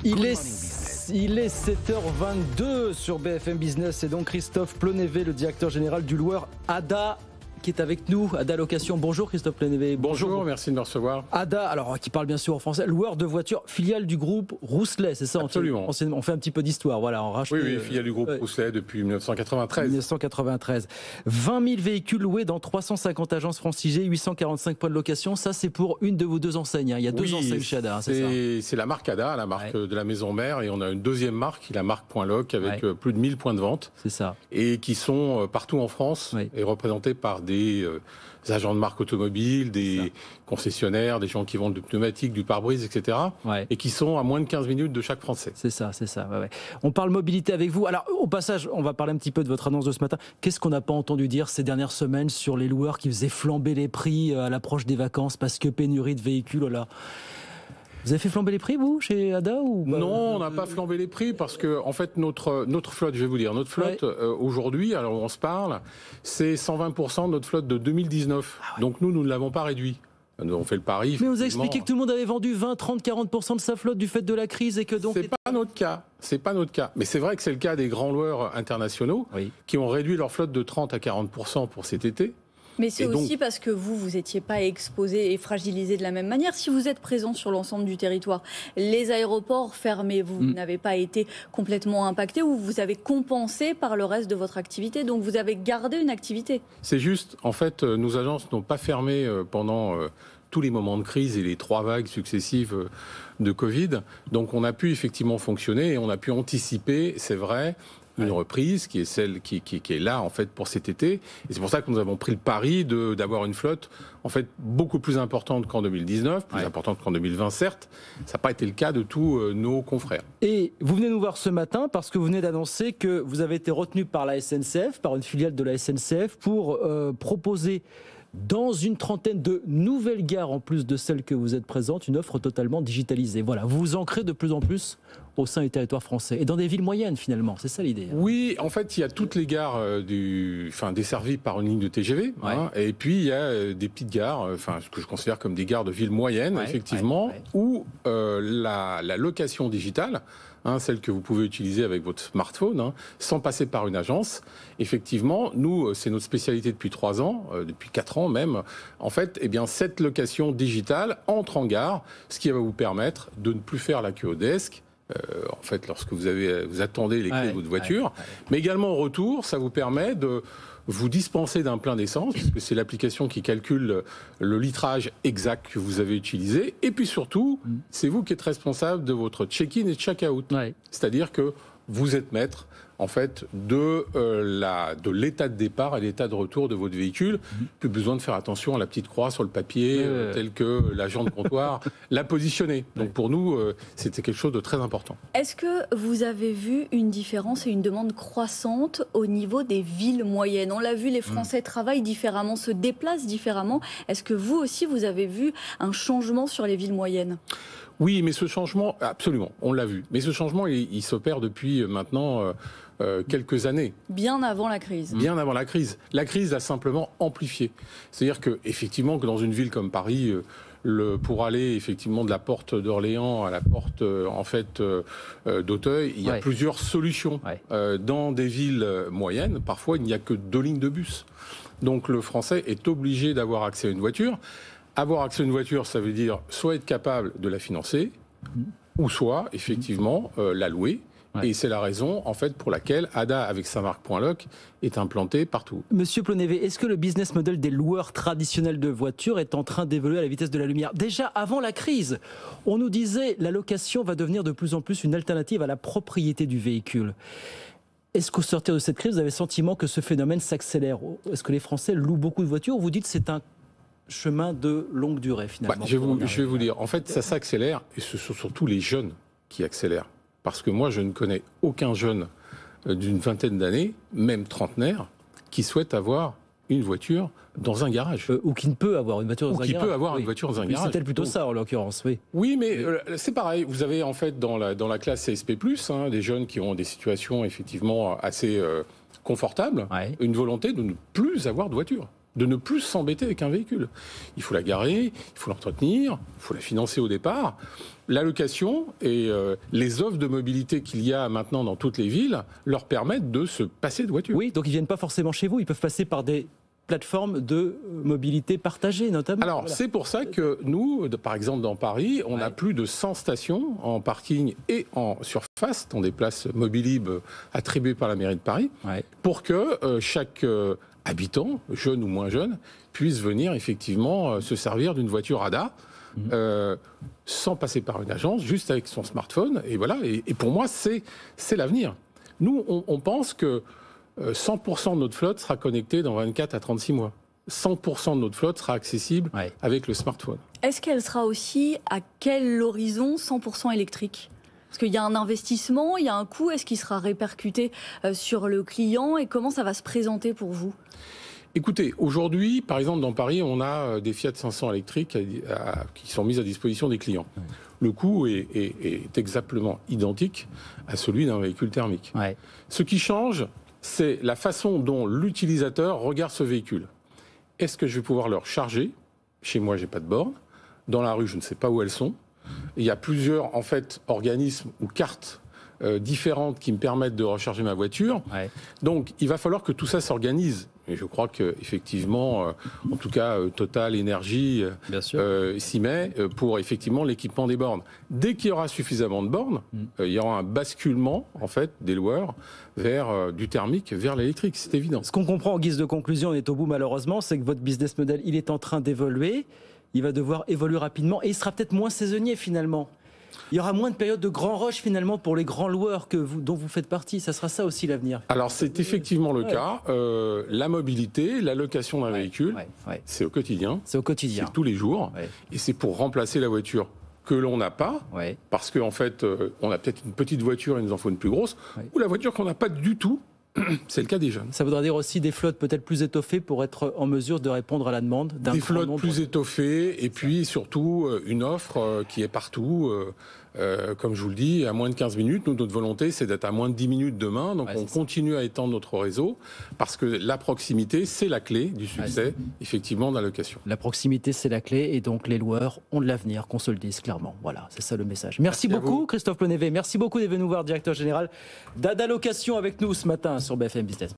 Il est 7h22 sur BFM Business et donc Christophe Plonévé, le directeur général du loueur ADA, qui est avec nous. ADA Location. Bonjour Christophe Plonévé. Bonjour, merci de me recevoir. ADA, alors qui parle bien sûr en français, loueur de voitures, filiale du groupe Rousselet, c'est ça? Absolument. On fait un petit peu d'histoire, voilà. On rachète, oui, filiale du groupe Rousselet depuis 1993. 1993. 20 000 véhicules loués dans 350 agences franchisées, 845 points de location. Ça, c'est pour une de vos deux enseignes. Il y a deux enseignes chez ADA, c'est ça? C'est la marque ADA, la marque de la maison mère, et on a une deuxième marque, la marque Point Loc, avec plus de 1000 points de vente. C'est ça. Et qui sont partout en France et représentés par des agents de marque automobile, des concessionnaires, des gens qui vendent du pneumatique, du pare-brise, etc. Et qui sont à moins de 15 minutes de chaque Français. C'est ça. On parle mobilité avec vous. Alors, au passage, on va parler un petit peu de votre annonce de ce matin. Qu'est-ce qu'on n'a pas entendu dire ces dernières semaines sur les loueurs qui faisaient flamber les prix à l'approche des vacances parce que pénurie de véhicules, oh là. Vous avez fait flamber les prix, vous, chez ADA ou pas? Non, on n'a pas flambé les prix parce que, en fait, notre flotte, je vais vous dire, notre flotte, aujourd'hui, alors on se parle, c'est 120% de notre flotte de 2019. Donc nous ne l'avons pas réduit. Nous avons fait le pari. Mais on vous a expliqué que tout le monde avait vendu 20, 30, 40% de sa flotte du fait de la crise et que donc... C'est pas notre cas. C'est pas notre cas. Mais c'est vrai que c'est le cas des grands loueurs internationaux qui ont réduit leur flotte de 30 à 40% pour cet été. Mais c'est aussi parce que vous n'étiez pas exposé et fragilisé de la même manière. Si vous êtes présent sur l'ensemble du territoire, les aéroports fermés, vous n'avez pas été complètement impacté ou vous avez compensé par le reste de votre activité. Donc vous avez gardé une activité. C'est juste. En fait, nos agences n'ont pas fermé pendant tous les moments de crise et les 3 vagues successives de Covid. Donc on a pu effectivement fonctionner et on a pu anticiper, c'est vrai, une reprise qui est celle qui est là en fait pour cet été, et c'est pour ça que nous avons pris le pari d'avoir une flotte en fait beaucoup plus importante qu'en 2019, plus importante qu'en 2020 certes. Ça n'a pas été le cas de tous nos confrères. Et vous venez nous voir ce matin parce que vous venez d'annoncer que vous avez été retenu par la SNCF, par une filiale de la SNCF, pour proposer dans une trentaine de nouvelles gares, en plus de celles que vous êtes présentes, une offre totalement digitalisée. Voilà, vous vous ancrez de plus en plus au sein du territoire français et dans des villes moyennes finalement, c'est ça l'idée. Oui, en fait, il y a toutes les gares desservies par une ligne de TGV, et puis il y a des petites gares, ce que je considère comme des gares de villes moyennes, effectivement, où la location digitale, celle que vous pouvez utiliser avec votre smartphone, sans passer par une agence. Effectivement, nous, c'est notre spécialité depuis 3 ans, depuis 4 ans même. En fait, cette location digitale entre en gare, ce qui va vous permettre de ne plus faire la queue au desk. En fait, lorsque vous attendez les clés de votre voiture, mais également au retour, ça vous permet de vous dispenser d'un plein d'essence, puisque c'est l'application qui calcule le litrage exact que vous avez utilisé, et puis surtout, c'est vous qui êtes responsable de votre check-in et check-out. C'est-à-dire que vous êtes maître, en fait, de l'état de départ et l'état de retour de votre véhicule. Plus besoin de faire attention à la petite croix sur le papier, tel que l'agent de comptoir l'a positionné. Donc pour nous, c'était quelque chose de très important. Est-ce que vous avez vu une différence et une demande croissante au niveau des villes moyennes? On l'a vu, les Français travaillent différemment, se déplacent différemment. Est-ce que vous aussi, vous avez vu un changement sur les villes moyennes? Oui, mais ce changement, absolument, on l'a vu. Mais ce changement, il s'opère depuis maintenant quelques années. Bien avant la crise. Bien avant la crise. La crise l'a simplement amplifié. C'est-à-dire que, effectivement, que dans une ville comme Paris, pour aller effectivement de la porte d'Orléans à la porte d'Auteuil, il y a plusieurs solutions. Dans des villes moyennes, parfois, il n'y a que 2 lignes de bus. Donc le Français est obligé d'avoir accès à une voiture. Avoir accès à une voiture, ça veut dire soit être capable de la financer, ou soit, effectivement, la louer. Et c'est la raison, en fait, pour laquelle ADA, avec sa marque Point Loc, est implanté partout. Monsieur Plonévé, est-ce que le business model des loueurs traditionnels de voitures est en train d'évoluer à la vitesse de la lumière? Déjà, avant la crise, on nous disait la location va devenir de plus en plus une alternative à la propriété du véhicule. Est-ce qu'au sortir de cette crise, vous avez le sentiment que ce phénomène s'accélère? Est-ce que les Français louent beaucoup de voitures ou vous dites que c'est un chemin de longue durée finalement? Je vais vous dire, en fait ça s'accélère et ce sont surtout les jeunes qui accélèrent. Parce que moi je ne connais aucun jeune d'une vingtaine d'années, même trentenaire, qui souhaite avoir une voiture dans un garage. Ou qui ne peut avoir une voiture dans un garage. Ou qui peut avoir une voiture dans un garage. C'était plutôt ça en l'occurrence, oui. Oui, mais c'est pareil. Vous avez en fait dans la classe CSP+, des jeunes qui ont des situations effectivement assez confortables, une volonté de ne plus avoir de voiture. de ne plus s'embêter avec un véhicule. Il faut la garer, il faut l'entretenir, il faut la financer au départ. L'allocation et les offres de mobilité qu'il y a maintenant dans toutes les villes leur permettent de se passer de voiture. Oui, donc ils ne viennent pas forcément chez vous, ils peuvent passer par des plateformes de mobilité partagée notamment. Alors voilà. C'est pour ça que nous, par exemple dans Paris, on a plus de 100 stations en parking et en surface, dans des places Mobilib attribuées par la mairie de Paris, pour que chaque habitant, jeune ou moins jeune, puisse venir effectivement se servir d'une voiture ADA. Sans passer par une agence, juste avec son smartphone. Et voilà. Et pour moi, c'est l'avenir. Nous, on pense que 100% de notre flotte sera connectée dans 24 à 36 mois. 100% de notre flotte sera accessible avec le smartphone. Est-ce qu'elle sera aussi, à quel horizon, 100% électrique ? Parce qu'il y a un investissement, il y a un coût. Est-ce qu'il sera répercuté sur le client et comment ça va se présenter pour vous ? Écoutez, aujourd'hui, par exemple, dans Paris, on a des Fiat 500 électriques qui sont mises à disposition des clients. Le coût est exactement identique à celui d'un véhicule thermique. Ce qui change, c'est la façon dont l'utilisateur regarde ce véhicule. Est-ce que je vais pouvoir le recharger ? Chez moi, j'ai pas de borne. Dans la rue, je ne sais pas où elles sont. Il y a plusieurs, en fait, organismes ou cartes différentes qui me permettent de recharger ma voiture. Donc, il va falloir que tout ça s'organise. Et je crois qu'effectivement, en tout cas, Total Énergie s'y met pour effectivement l'équipement des bornes. Dès qu'il y aura suffisamment de bornes, il y aura un basculement en fait des loueurs vers du thermique, vers l'électrique. C'est évident. Ce qu'on comprend en guise de conclusion, on est au bout malheureusement, c'est que votre business model, il est en train d'évoluer. Il va devoir évoluer rapidement et il sera peut-être moins saisonnier finalement. Il y aura moins de périodes de grand rush finalement pour les grands loueurs dont vous faites partie. Ça sera ça aussi l'avenir. Alors c'est effectivement le cas. La mobilité, la location d'un véhicule, c'est au quotidien. C'est au quotidien. C'est tous les jours. Et c'est pour remplacer la voiture que l'on n'a pas. Parce qu'en fait, on a peut-être une petite voiture et il nous en faut une plus grosse. Ou la voiture qu'on n'a pas du tout. C'est le cas des jeunes. Ça voudra dire aussi des flottes peut-être plus étoffées pour être en mesure de répondre à la demande d'un grand nombre. Des flottes plus étoffées et puis surtout une offre qui est partout. Comme je vous le dis, à moins de 15 minutes. Nous, notre volonté, c'est d'être à moins de 10 minutes demain. Donc on continue à étendre notre réseau parce que la proximité, c'est la clé du succès, effectivement, de la location. La proximité, c'est la clé et donc les loueurs ont de l'avenir, qu'on se le dise clairement. Voilà, c'est ça le message. Merci beaucoup, Christophe Plonévé. Merci beaucoup d'être venu nous voir, directeur général d'Ada Location avec nous ce matin sur BFM Business.